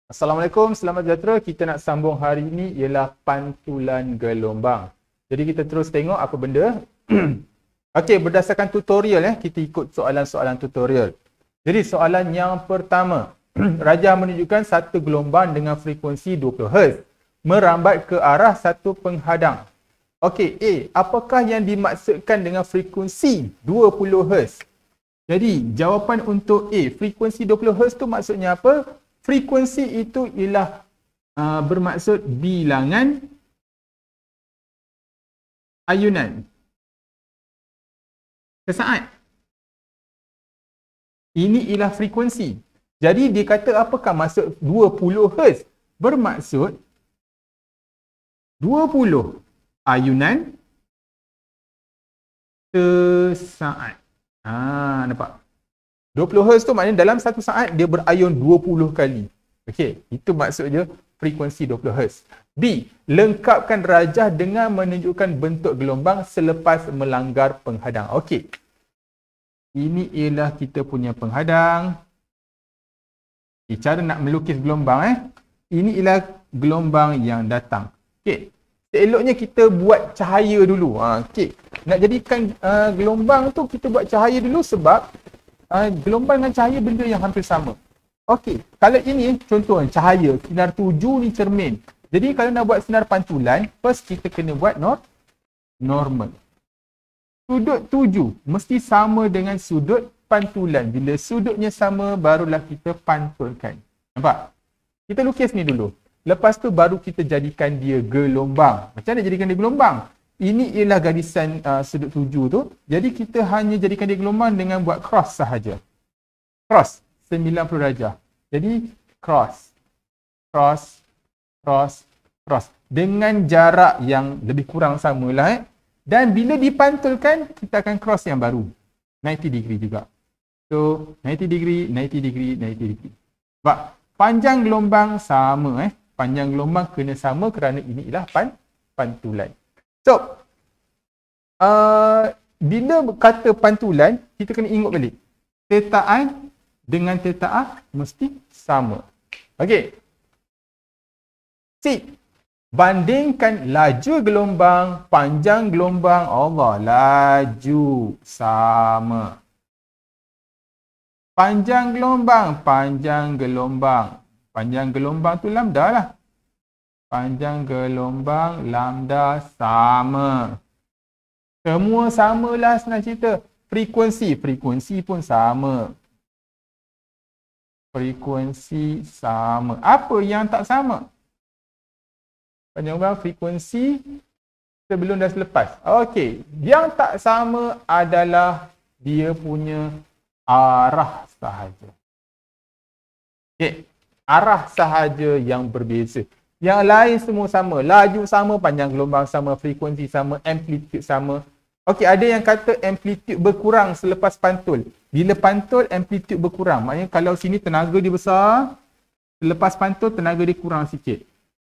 Assalamualaikum, selamat sejahtera. Kita nak sambung hari ini ialah pantulan gelombang. Jadi kita terus tengok apa benda. Okey, berdasarkan tutorial kita ikut soalan-soalan tutorial. Jadi soalan yang pertama, Rajah menunjukkan satu gelombang dengan frekuensi 20 Hz merambat ke arah satu penghadang. Okey, A, apakah yang dimaksudkan dengan frekuensi 20 Hz? Jadi jawapan untuk A, frekuensi 20 Hz tu maksudnya apa? Frekuensi itu ialah bermaksud bilangan ayunan sesaat. Ini ialah frekuensi. Jadi dia kata apakah maksud 20 Hz? Bermaksud 20 ayunan sesaat. Nampak? 20 Hz tu maknanya dalam satu saat dia berayun 20 kali. Okey, itu maksud dia frekuensi 20 Hz. B, lengkapkan rajah dengan menunjukkan bentuk gelombang selepas melanggar penghadang. Okey. Ini ialah kita punya penghadang. Cara nak melukis gelombang ini ialah gelombang yang datang. Okey. Eloknya kita buat cahaya dulu. Okey. Nak jadikan gelombang tu kita buat cahaya dulu sebab gelombang dengan cahaya benda yang hampir sama. Okey, kalau ini contoh cahaya, sinar tuju ni cermin. Jadi kalau nak buat sinar pantulan, first kita kena buat normal. Sudut tuju mesti sama dengan sudut pantulan. Bila sudutnya sama, barulah kita pantulkan. Nampak? Kita lukis ni dulu. Lepas tu baru kita jadikan dia gelombang. Macam mana jadikan dia gelombang? Ini ialah garisan sudut tuju tu. Jadi kita hanya jadikan dia gelombang dengan buat cross sahaja. Cross 90 darjah. Jadi cross. Dengan jarak yang lebih kurang samalah. Dan bila dipantulkan, kita akan cross yang baru. 90 degree juga. So 90 degree, 90 degree, 90 degree. Sebab panjang gelombang sama. Panjang gelombang kena sama kerana ini ialah pantulan. So, bila kata pantulan, kita kena ingat balik. Theta I dengan theta A mesti sama. Okey. C. Bandingkan laju gelombang, panjang gelombang. Allah, laju sama. Panjang gelombang. Panjang gelombang tu lambda lah. Panjang gelombang lambda sama. Semua samalah senang cerita. Frekuensi pun sama. Frekuensi sama. Apa yang tak sama? Panjang gelombang, frekuensi sebelum dan selepas. Okey, yang tak sama adalah dia punya arah sahaja. Okey, arah sahaja yang berbeza. Yang lain semua sama. Laju sama, panjang gelombang sama, frekuensi sama, amplitude sama. Okey, ada yang kata amplitude berkurang selepas pantul. Bila pantul, amplitude berkurang. Maknanya kalau sini tenaga dia besar, selepas pantul tenaga dia kurang sikit.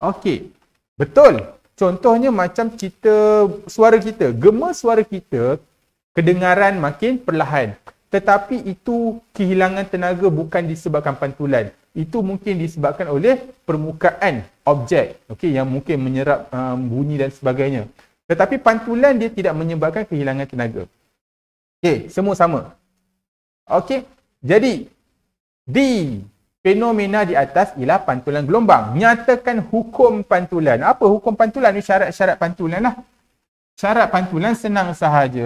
Okey, betul. Contohnya macam suara kita. Gema suara kita, kedengaran makin perlahan. Tetapi itu kehilangan tenaga bukan disebabkan pantulan. Itu mungkin disebabkan oleh permukaan objek, yang mungkin menyerap bunyi dan sebagainya. Tetapi pantulan dia tidak menyebabkan kehilangan tenaga. Okey, semua sama. Okey, jadi D, fenomena di atas ialah pantulan gelombang. Nyatakan hukum pantulan. Apa hukum pantulan? Ini syarat-syarat pantulan lah. Syarat pantulan senang sahaja.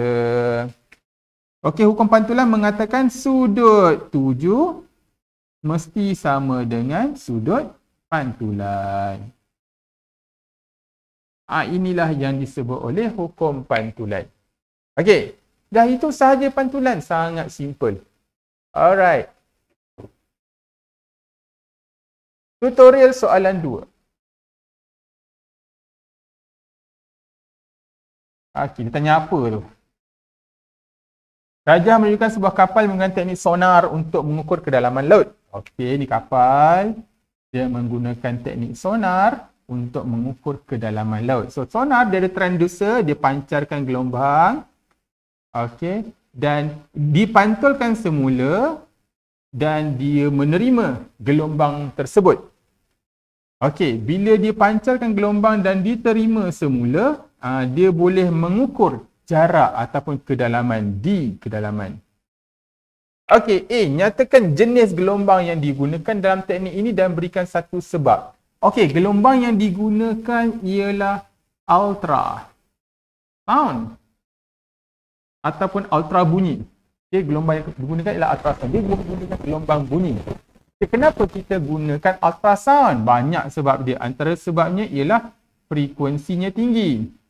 Okey, hukum pantulan mengatakan sudut tuju mesti sama dengan sudut pantulan. Inilah yang disebut oleh hukum pantulan. Okey, dah itu sahaja pantulan. Sangat simple. Alright. Tutorial soalan 2. Kita tanya apa tu? Rajah menunjukkan sebuah kapal menggunakan teknik sonar untuk mengukur kedalaman laut. Okey, ni kapal. Dia menggunakan teknik sonar untuk mengukur kedalaman laut. So, sonar dia ada transducer, dia pancarkan gelombang. Okey, dan dipantulkan semula dan dia menerima gelombang tersebut. Okey, bila dia pancarkan gelombang dan diterima semula, dia boleh mengukur jarak ataupun kedalaman di kedalaman. Okey, A. Nyatakan jenis gelombang yang digunakan dalam teknik ini dan berikan satu sebab. Okey, gelombang yang digunakan ialah ultra sound ataupun ultra bunyi. Okey, gelombang yang digunakan ialah ultrasound. Dia menggunakan gelombang bunyi. Kenapa kita gunakan ultrasound? Banyak sebab dia. Antara sebabnya ialah frekuensinya tinggi.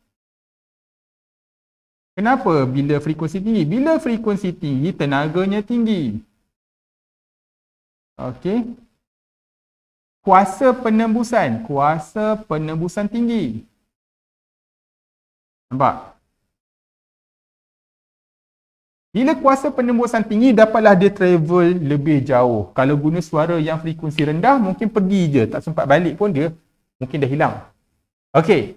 Kenapa bila frekuensi tinggi? Bila frekuensi tinggi, tenaganya tinggi. Okey. Kuasa penembusan tinggi. Nampak? Bila kuasa penembusan tinggi, dapatlah dia travel lebih jauh. Kalau guna suara yang frekuensi rendah, mungkin pergi je. Tak sempat balik pun dia mungkin dah hilang. Okey.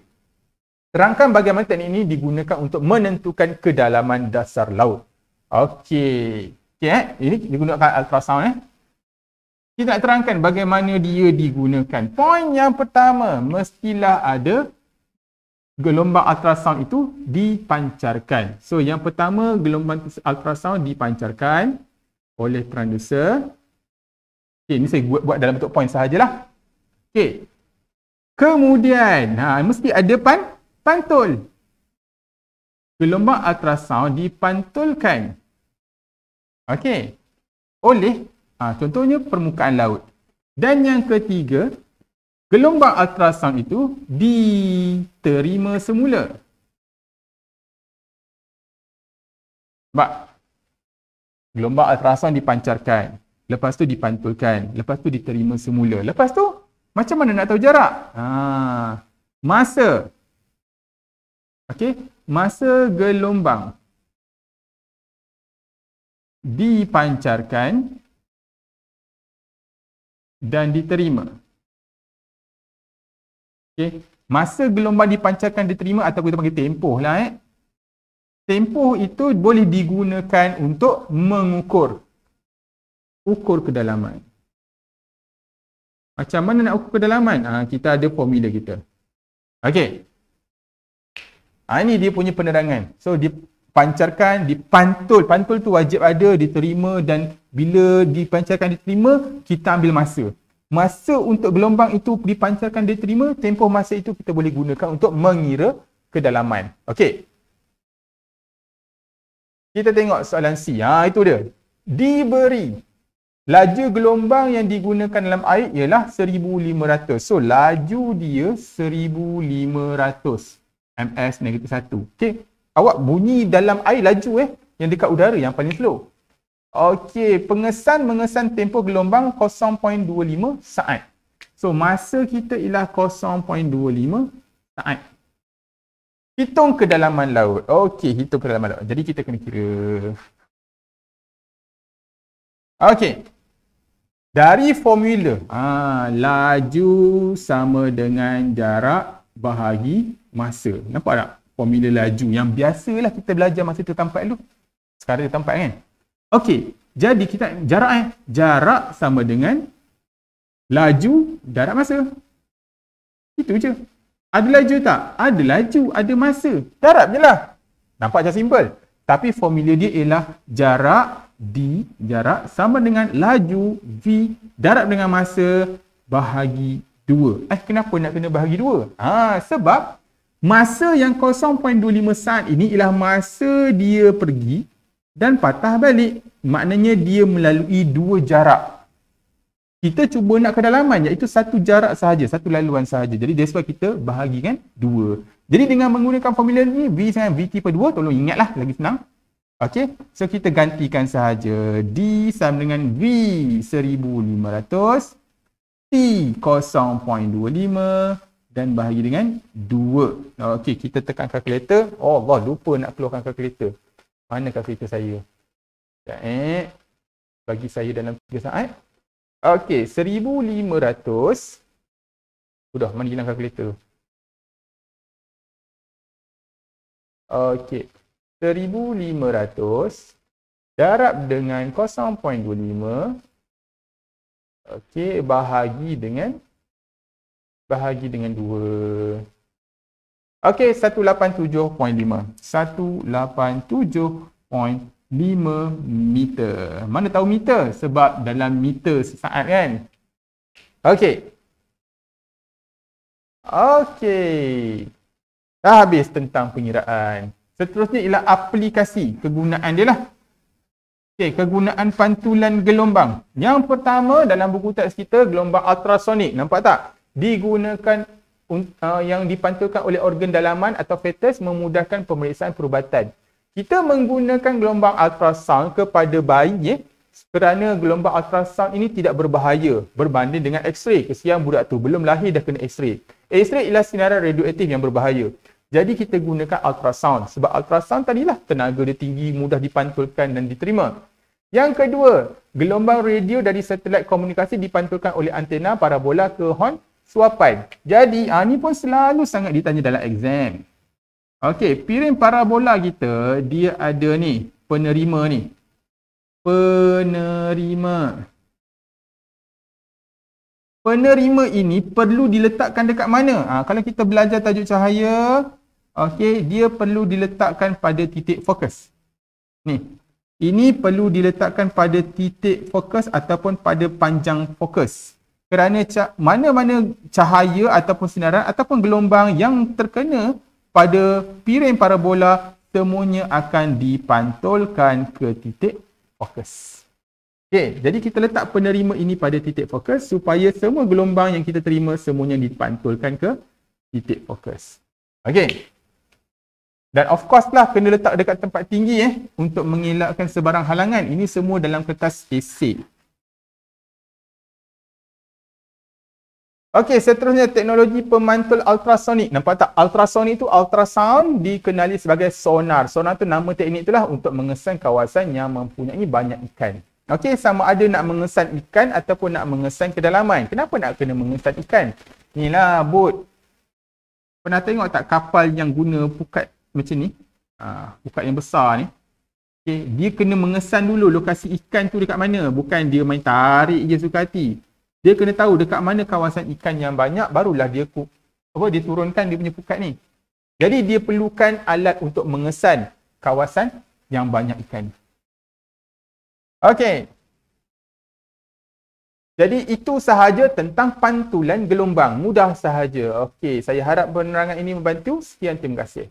Terangkan bagaimana teknik ini digunakan untuk menentukan kedalaman dasar laut. Okey. Ini digunakan ultrasound. Kita nak terangkan bagaimana dia digunakan. Poin yang pertama, mestilah ada gelombang ultrasound itu dipancarkan. So, yang pertama, gelombang ultrasound dipancarkan oleh transducer. Okey, ini saya buat dalam bentuk poin sahajalah. Okey. Kemudian, mesti ada pantul. Gelombang ultrasound dipantulkan. Okey. Oleh, contohnya permukaan laut. Dan yang ketiga, gelombang ultrasound itu diterima semula. Nampak? Gelombang ultrasound dipancarkan. Lepas tu dipantulkan. Lepas tu diterima semula. Lepas tu, macam mana nak tahu jarak? Masa. Okey, masa gelombang dipancarkan dan diterima. Okey, masa gelombang dipancarkan diterima atau kita panggil tempoh lah. Tempoh itu boleh digunakan untuk mengukur kedalaman. Macam mana nak ukur kedalaman? Kita ada formula kita. Okey. Ini dia punya penerangan. So, dipancarkan, dipantul. Pantul tu wajib ada, diterima dan bila dipancarkan, diterima, kita ambil masa. Masa untuk gelombang itu dipancarkan, diterima, tempoh masa itu kita boleh gunakan untuk mengira kedalaman. Okey. Kita tengok soalan C. Itu dia. Diberi laju gelombang yang digunakan dalam air ialah 1500. So, laju dia 1500 ms-1. Okey. Awak bunyi dalam air laju yang dekat udara yang paling slow. Okey, mengesan tempoh gelombang 0.25 saat. So, masa kita ialah 0.25 saat. Hitung kedalaman laut. Okey, hitung kedalaman laut. Jadi, kita kena kira. Okey. Dari formula, laju sama dengan jarak bahagi masa. Nampak tak? Formula laju yang biasalah kita belajar masa tu tempat dulu. Sekarang di tempat kan? Okey, jadi kita jarak sama dengan laju darab masa. Itu je. Ada laju tak? Ada laju, ada masa. Darab je lah. Nampak macam simple. Tapi formula dia ialah jarak jarak sama dengan laju V darab dengan masa bahagi 2. Kenapa nak kena bahagi 2? Sebab masa yang 0.25 saat ini ialah masa dia pergi dan patah balik. Maknanya dia melalui 2 jarak. Kita cuba nak kedalaman iaitu satu jarak sahaja, satu laluan sahaja. Jadi that's why kita bahagikan 2. Jadi dengan menggunakan formula ni V sama VT per 2, tolong ingatlah lagi senang. Okey, so kita gantikan sahaja. D sama dengan V 1500, T 0.25 dan bahagi dengan 2. Okey, kita tekan kalkulator. Oh Allah, lupa nak keluarkan kalkulator. Mana kalkulator saya? Bagi saya dalam 3 saat. Okey, 1500. Sudah, mana hilang kalkulator? Okey. 1500 darab dengan 0.25. Okey, bahagi dengan bahagi dengan 2. Okey, 187.5. 187.5 meter. Mana tahu meter? Sebab dalam meter sesaat kan? Okey. Okey. Dah habis tentang pengiraan. Seterusnya ialah aplikasi kegunaan dia lah. Okey, kegunaan pantulan gelombang. Yang pertama dalam buku teks kita, gelombang ultrasonik. Nampak tak? Digunakan yang dipantulkan oleh organ dalaman atau fetus memudahkan pemeriksaan perubatan. Kita menggunakan gelombang ultrasound kepada bayi kerana gelombang ultrasound ini tidak berbahaya berbanding dengan X-ray. Kesian budak tu belum lahir dah kena X-ray. X-ray ialah sinaran radioaktif yang berbahaya. Jadi kita gunakan ultrasound. Sebab ultrasound tadilah tenaga dia tinggi, mudah dipantulkan dan diterima. Yang kedua, gelombang radio dari satelit komunikasi dipantulkan oleh antena parabola ke horn suapan. Jadi, ni pun selalu sangat ditanya dalam exam. Okey, piring parabola kita, dia ada ni, penerima ni. Penerima. Penerima ini perlu diletakkan dekat mana? Kalau kita belajar tajuk cahaya, okey, dia perlu diletakkan pada titik fokus. Ni. Ini perlu diletakkan pada titik fokus ataupun pada panjang fokus. Kerana mana-mana cahaya ataupun sinaran ataupun gelombang yang terkena pada piring parabola semuanya akan dipantulkan ke titik fokus. Okey, jadi kita letak penerima ini pada titik fokus supaya semua gelombang yang kita terima semuanya dipantulkan ke titik fokus. Okey. Dan of course lah kena letak dekat tempat tinggi untuk mengelakkan sebarang halangan. Ini semua dalam kertas esei. Okey, seterusnya teknologi pemantul ultrasonik. Nampak tak? Ultrasonik tu ultrasound dikenali sebagai sonar. Sonar tu nama teknik itulah untuk mengesan kawasan yang mempunyai banyak ikan. Okey, sama ada nak mengesan ikan ataupun nak mengesan kedalaman. Kenapa nak kena mengesan ikan? Inilah bot. Pernah tengok tak kapal yang guna pukat macam ni? Pukat yang besar ni. Okey, dia kena mengesan dulu lokasi ikan tu dekat mana. Bukan dia main tarik je suka hati. Dia kena tahu dekat mana kawasan ikan yang banyak, barulah dia turunkan dia punya pukat ni. Jadi dia perlukan alat untuk mengesan kawasan yang banyak ikan. Okey. Jadi itu sahaja tentang pantulan gelombang. Mudah sahaja. Okey, saya harap penerangan ini membantu. Sekian, terima kasih.